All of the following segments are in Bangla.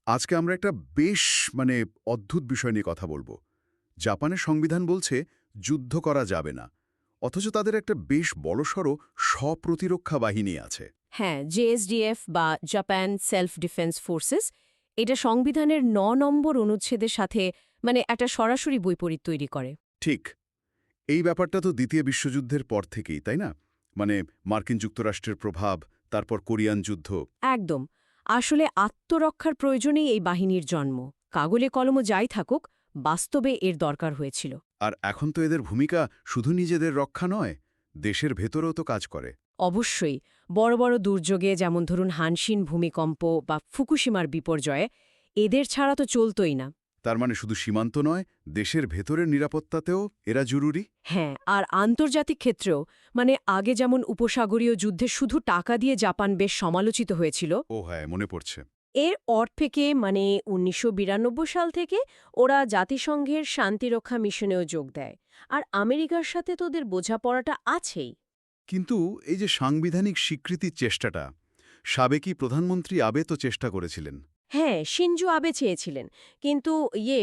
আজকে আমরা একটা বেশ মানে অদ্ভুত বিষয় নিয়ে কথা বলবো। জাপানের সংবিধান বলছে যুদ্ধ করা যাবে না, অথচ তাদের একটা বেশ বড়সড় স্বপ্রতিরক্ষা বাহিনী আছে। হ্যাঁ, জেএসডিএফ বা জাপান সেলফ ডিফেন্স ফোর্সেস এটা সংবিধানের ৯ নম্বর অনুচ্ছেদের সাথে একটা সরাসরি বৈপরীত তৈরি করে। ঠিক, এই ব্যাপারটা তো দ্বিতীয় বিশ্বযুদ্ধের পর থেকেই, তাই না? মানে মার্কিন যুক্তরাষ্ট্রের প্রভাব, তারপর কোরিয়ান যুদ্ধ। একদম। আসলে আত্মরক্ষার প্রয়োজনেই এই বাহিনীর জন্ম। কাগলে কলমও যাই থাকুক, বাস্তবে এর দরকার হয়েছিল। আর এখন তো এদের ভূমিকা শুধু নিজেদের রক্ষা নয়, দেশের ভেতরেও তো কাজ করে। অবশ্যই বড় বড় দুর্যোগে, যেমন ধরুন হানশিন ভূমিকম্প বা ফুকুশিমার বিপর্যয়ে, এদের ছাড়া তো চলতই না। তার মানে শুধু সীমান্ত নয়, দেশের ভেতরের নিরাপত্তাতেও এরা জরুরি। হ্যাঁ, আর আন্তর্জাতিক ক্ষেত্রেও, আগে যেমন উপসাগরীয় যুদ্ধে শুধু টাকা দিয়ে জাপান বেশ সমালোচিত হয়েছিল, ও হ্যাঁ, মনে পড়ছে। এর অর থেকে ১৯৯২ সাল থেকে ওরা জাতিসংঘের শান্তিরক্ষা মিশনেও যোগ দেয়। আর আমেরিকার সাথে তো ওদের বোঝাপড়াটা আছেই। কিন্তু এই যে সাংবিধানিক স্বীকৃতির চেষ্টাটা, সাবেকি প্রধানমন্ত্রী আবে তো চেষ্টা করেছিলেন। হ্যাঁ, শিনজো আবে চেয়েছিলেন, কিন্তু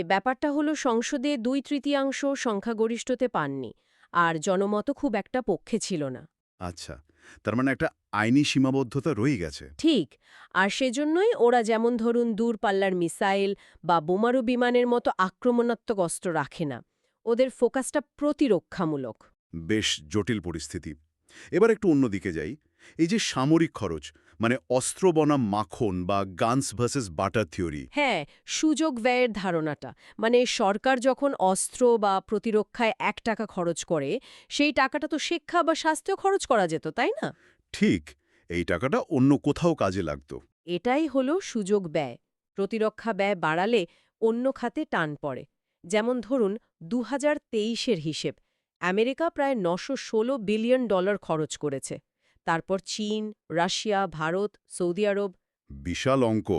ব্যাপারটা হলো সংসদে ২/৩ সংখ্যাগরিষ্ঠতে পাননি, আর জনমত খুব একটা পক্ষে ছিল না। আচ্ছা, তার মানে একটা আইনি সীমাবদ্ধতা রয়ে গেছে। ঠিক। আর সেজন্যই ওরা যেমন ধরুন দূরপাল্লার মিসাইল বা বোমারু বিমানের মতো আক্রমণাত্মক অস্ত্র রাখে না। ওদের ফোকাসটা প্রতিরক্ষামূলক। বেশ জটিল পরিস্থিতি। এবার একটু অন্যদিকে যাই। এই যে সামরিক খরচ, মানে অস্ত্র বনাম মাখন বা গানস ভার্সেস বাটার থিওরি। হ্যাঁ, সুযোগ ব্যয়ের ধারণাটা, সরকার যখন অস্ত্র বা প্রতিরক্ষায় ১ টাকা খরচ করে, সেই টাকাটা তো শিক্ষা বা স্বাস্থ্য খরচ করা যেত, তাই না? ঠিক, এই টাকাটা অন্য কোথাও কাজে লাগতো। এটাই হলো সুযোগ ব্যয়। প্রতিরক্ষা ব্যয় বাড়ালে অন্য খাতে টান পড়ে। যেমন ধরুন ২০২৩-এর হিসেব, আমেরিকা প্রায় $৯১৬ বিলিয়ন খরচ করেছে। তারপর চীন, রাশিয়া, ভারত, সৌদি আরব। বিশাল অঙ্ক।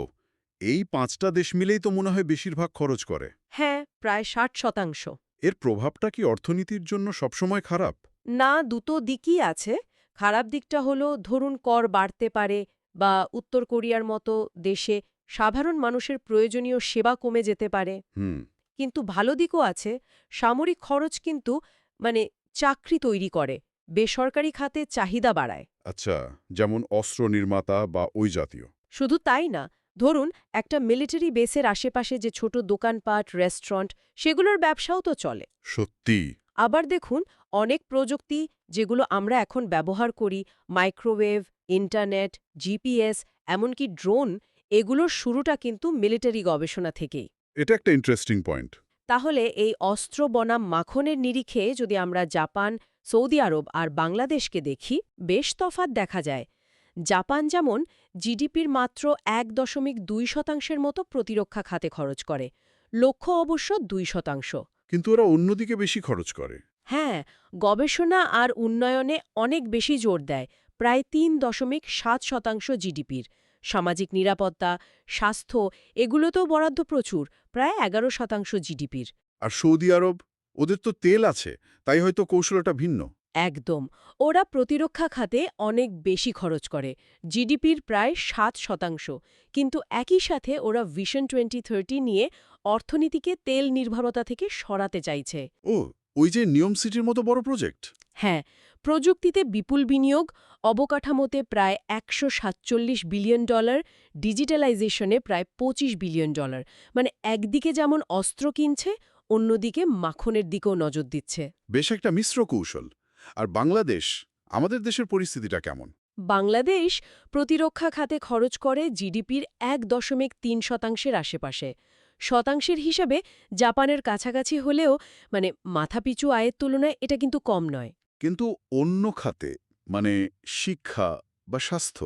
এই ৫টা দেশ মিলেই তো মনে হয় বেশিরভাগ খরচ করে। হ্যাঁ, প্রায় ৬০%। এর প্রভাবটা কি অর্থনীতির জন্য সবসময় খারাপ? না, দুটো দিকই আছে। খারাপ দিকটা হলো ধরুন কর বাড়তে পারে, বা উত্তর কোরিয়ার মতো দেশে সাধারণ মানুষের প্রয়োজনীয় সেবা কমে যেতে পারে। হুম। কিন্তু ভালো দিকও আছে। সামরিক খরচ কিন্তু মানে চাকরি তৈরি করে, বেসরকারি খাতে চাহিদা বাড়ায়। আচ্ছা, যেমন অস্ত্র নির্মাতা বা ওই জাতীয়। শুধু তাই না, ধরুন একটা মিলিটারি বেসের আশেপাশে যে ছোট দোকানপাট, রেস্টুরেন্ট, সেগুলোর ব্যবসাও তো চলে। সত্যি। আবার দেখুন, অনেক প্রযুক্তি যেগুলো আমরা এখন ব্যবহার করি, মাইক্রোওয়েভ, ইন্টারনেট, জিপিএস, এমনকি ড্রোন, এগুলোর শুরুটা কিন্তু মিলিটারি গবেষণা থেকেই। এটা একটা ইন্টারেস্টিং পয়েন্ট। তাহলে এই অস্ত্র বনাম মাখনের নিরিখে যদি আমরা জাপান, সৌদি আরব আর বাংলাদেশকে দেখি, বেশ তফাৎ দেখা যায়। জাপান যেমন জিডিপির মাত্র ১.২% মতো প্রতিরক্ষা খাতে খরচ করে, লক্ষ্য অবশ্য ২%। কিন্তু ওরা অন্যদিকে বেশি খরচ করে। হ্যাঁ, গবেষণা আর উন্নয়নে অনেক বেশি জোর দেয়, প্রায় ৩.৭% জিডিপির। সামাজিক নিরাপত্তা, স্বাস্থ্য, এগুলোতেও বরাদ্দ প্রচুর, প্রায় ১১% জিডিপির। আর সৌদি আরব, ওদের তো তেল আছে, তাই হয়তো কৌশলটা ভিন্ন। একদম। ওরা প্রতিরক্ষা খাতে অনেক বেশি খরচ করে, জিডিপির প্রায় ৭%। কিন্তু একই সাথে ওরা ভিশন 2030 নিয়ে অর্থনীতিকে তেল নির্ভরতা থেকে সরাতে চাইছে। ও, ওই যে নিয়ম সিটির মতো বড় প্রজেক্ট। হ্যাঁ, প্রযুক্তিতে বিপুল বিনিয়োগ, অবকাঠামোতে প্রায় $১৪৭ বিলিয়ন, ডিজিটালাইজেশনে প্রায় $২৫ বিলিয়ন। একদিকে যেমন অস্ত্র কিনছে, অন্যদিকে মাখনের দিকেও নজর দিচ্ছে। বেশ একটা মিশ্র কৌশল। আর বাংলাদেশ, আমাদের দেশের পরিস্থিতিটা কেমন? বাংলাদেশ প্রতিরক্ষা খাতে খরচ করে জিডিপির ১.৩%-এর আশেপাশে। শতাংশের হিসাবে জাপানের কাছাকাছি হলেও মাথাপিছু আয়ের তুলনায় এটা কিন্তু কম নয়। কিন্তু অন্য খাতে, মানে শিক্ষা বা স্বাস্থ্য।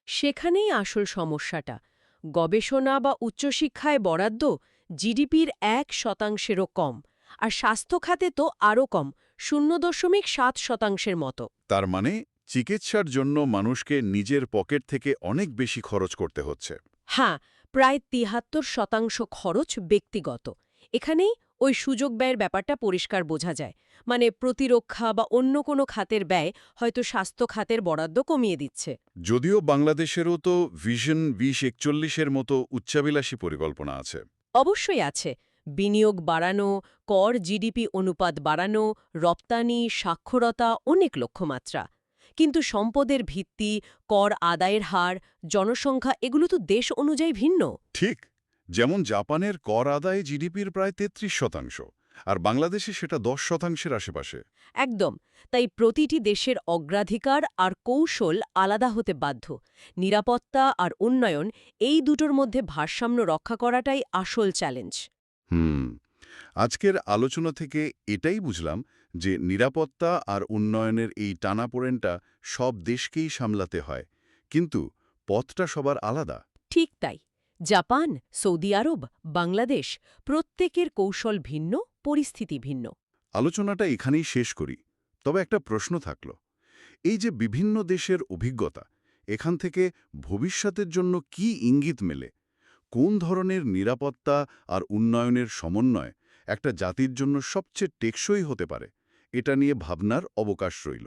সেখানেই আসল সমস্যাটা। গবেষণা বা উচ্চশিক্ষায় বরাদ্দ জিডিপির ১%-এরও কম, আর স্বাস্থ্য খাতে তো আরও কম, ০.৭%-এর মতো। তার মানে চিকিৎসার জন্য মানুষকে নিজের পকেট থেকে অনেক বেশি খরচ করতে হচ্ছে। হ্যাঁ, প্রায় ৭৩% খরচ ব্যক্তিগত। এখানেই ওই সুযোগ ব্যয়ের ব্যাপারটা পরিষ্কার বোঝা যায়। মানে প্রতিরক্ষা বা অন্য কোনো খাতের ব্যয় হয়তো স্বাস্থ্য খাতের বরাদ্দ কমিয়ে দিচ্ছে। যদিও বাংলাদেশেরও তো ভিশন 2041-এর মতো উচ্চাভিলাষী পরিকল্পনা আছে। অবশ্যই আছে। বিনিয়োগ বাড়ানো, কর জিডিপি অনুপাত বাড়ানো, রপ্তানি, সাক্ষরতা, অনেক লক্ষ্যমাত্রা। কিন্তু সম্পদের ভিত্তি, কর আদায়ের হার, জনসংখ্যা এগুলো তো দেশ অনুযায়ী ভিন্ন। ঠিক, যেমন জাপানের কর আদায়ে জিডিপির প্রায় 33%, আর বাংলাদেশে সেটা 10%-এর আশেপাশে। একদম। তাই প্রতিটি দেশের অগ্রাধিকার আর কৌশল আলাদা হতে বাধ্য। নিরাপত্তা আর উন্নয়ন এই দুটোর মধ্যে ভারসাম্য রক্ষা করাটাই আসল চ্যালেঞ্জ। হুম, আজকের আলোচনা থেকে এটাই বুঝলাম যে নিরাপত্তা আর উন্নয়নের এই টানাপোড়েনটা সব দেশকেই সামলাতে হয়, কিন্তু পথটা সবার আলাদা। ঠিক তাই। জাপান, সৌদি আরব, বাংলাদেশ প্রত্যেকের কৌশল ভিন্ন, পরিস্থিতি ভিন্ন। আলোচনাটা এখানেই শেষ করি, তবে একটা প্রশ্ন থাকলো। এই যে বিভিন্ন দেশের অভিজ্ঞতা, এখান থেকে ভবিষ্যতের জন্য কি ইঙ্গিত মেলে? কোন ধরনের নিরাপত্তা আর উন্নয়নের সমন্বয় একটা জাতির জন্য সবচেয়ে টেকসই হতে পারে? এটা নিয়ে ভাবনার অবকাশ রইল।